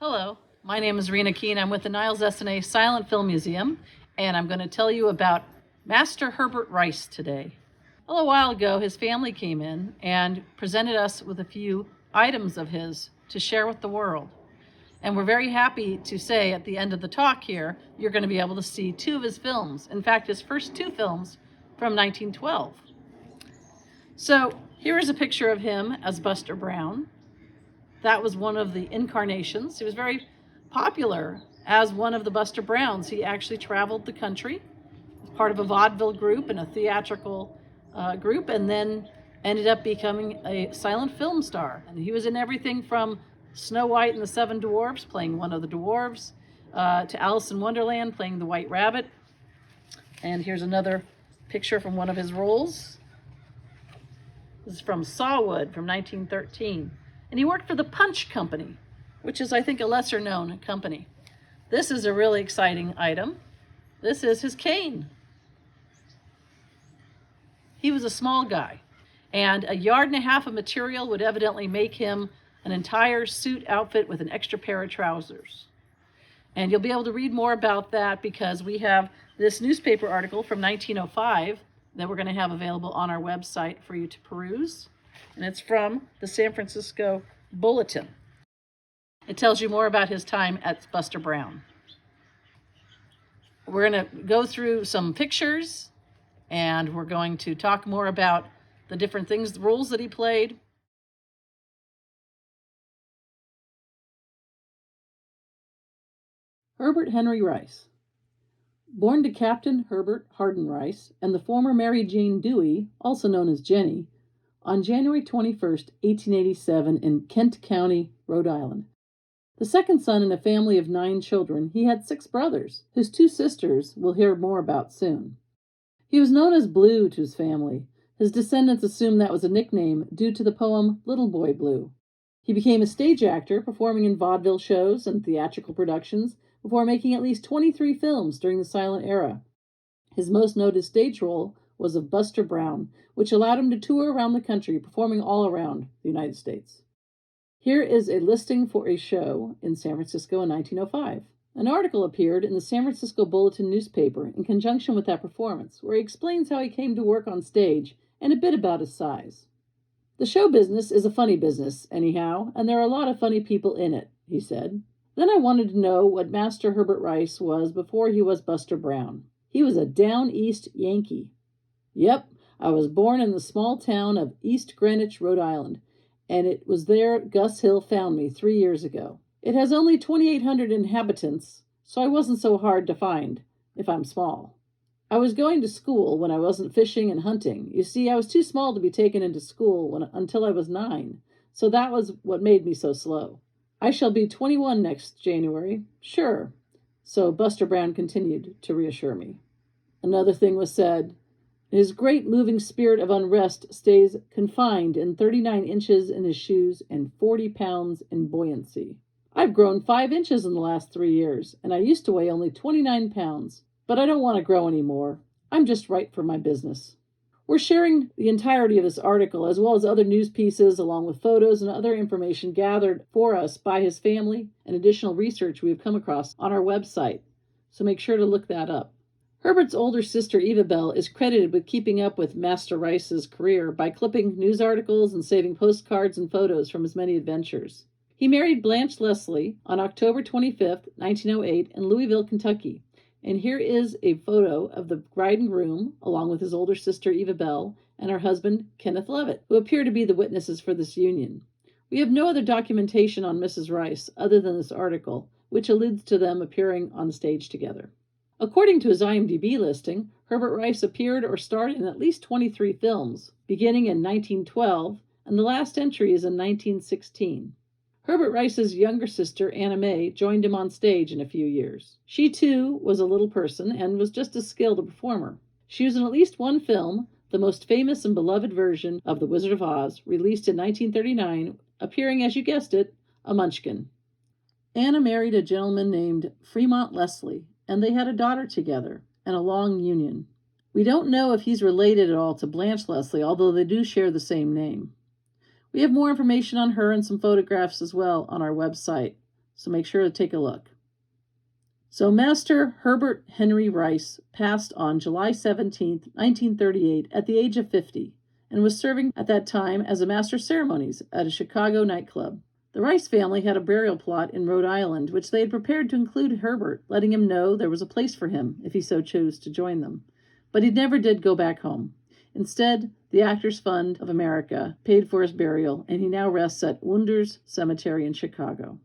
Hello, my name is Rena Keene. I'm with the Niles S&A Silent Film Museum, and I'm going to tell you about Master Herbert Rice today. A little while ago, his family came in and presented us with a few items of his to share with the world. And we're very happy to say at the end of the talk here, you're going to be able to see two of his films. In fact, his first two films from 1912. So here is a picture of him as Buster Brown. That was one of the incarnations. He was very popular as one of the Buster Browns. He actually traveled the country as part of a vaudeville group and a theatrical group, and then ended up becoming a silent film star. And he was in everything from Snow White and the Seven Dwarfs, playing one of the dwarves, to Alice in Wonderland, playing the White Rabbit. And here's another picture from one of his roles. This is from Sawwood from 1913. And he worked for the Punch Company, which is, I think, a lesser-known company. This is a really exciting item. This is his cane. He was a small guy, and 1.5 yards of material would evidently make him an entire suit outfit with an extra pair of trousers. And you'll be able to read more about that because we have this newspaper article from 1905 that we're going to have available on our website for you to peruse. And it's from the San Francisco Bulletin. It tells you more about his time at Buster Brown. We're going to go through some pictures, and we're going to talk more about the different things, the roles that he played. Herbert Henry Rice. Born to Captain Herbert Hardin Rice and the former Mary Jane Dewey, also known as Jenny, on January 21, 1887, in Kent County, Rhode Island. The second son in a family of 9 children, he had 6 brothers, whose 2 sisters we'll hear more about soon. He was known as Blue to his family. His descendants assumed that was a nickname due to the poem Little Boy Blue. He became a stage actor, performing in vaudeville shows and theatrical productions, before making at least 23 films during the silent era. His most noted stage role was of Buster Brown, which allowed him to tour around the country, performing all around the United States. Here is a listing for a show in San Francisco in 1905. An article appeared in the San Francisco Bulletin newspaper in conjunction with that performance, where he explains how he came to work on stage and a bit about his size. The show business is a funny business, anyhow, and there are a lot of funny people in it, he said. Then I wanted to know what Master Herbert Rice was before he was Buster Brown. He was a down east Yankee. Yep, I was born in the small town of East Greenwich, Rhode Island, and it was there Gus Hill found me 3 years ago. It has only 2,800 inhabitants, so I wasn't so hard to find, if I'm small. I was going to school when I wasn't fishing and hunting. You see, I was too small to be taken into school until I was 9, so that was what made me so slow. I shall be 21 next January. Sure. So Buster Brown continued to reassure me. Another thing was said. His great moving spirit of unrest stays confined in 39 inches in his shoes and 40 pounds in buoyancy. I've grown 5 inches in the last 3 years, and I used to weigh only 29 pounds, but I don't want to grow any more. I'm just right for my business. We're sharing the entirety of this article, as well as other news pieces, along with photos and other information gathered for us by his family and additional research we've come across on our website, so make sure to look that up. Herbert's older sister, Eva Bell, is credited with keeping up with Master Rice's career by clipping news articles and saving postcards and photos from his many adventures. He married Blanche Leslie on October 25, 1908, in Louisville, Kentucky. And here is a photo of the bride and groom, along with his older sister, Eva Bell, and her husband, Kenneth Levitt, who appear to be the witnesses for this union. We have no other documentation on Mrs. Rice other than this article, which alludes to them appearing on stage together. According to his IMDb listing, Herbert Rice appeared or starred in at least 23 films, beginning in 1912, and the last entry is in 1916. Herbert Rice's younger sister, Anna May, joined him on stage in a few years. She, too, was a little person and was just as skilled a performer. She was in at least one film, the most famous and beloved version of The Wizard of Oz, released in 1939, appearing, as you guessed it, a Munchkin. Anna married a gentleman named Fremont Leslie, and they had a daughter together, and a long union. We don't know if he's related at all to Blanche Leslie, although they do share the same name. We have more information on her and some photographs as well on our website, so make sure to take a look. So Master Herbert Henry Rice passed on July 17, 1938, at the age of 50, and was serving at that time as a master of ceremonies at a Chicago nightclub. The Rice family had a burial plot in Rhode Island, which they had prepared to include Herbert, letting him know there was a place for him if he so chose to join them. But he never did go back home. Instead, the Actors Fund of America paid for his burial, and he now rests at Wunders Cemetery in Chicago.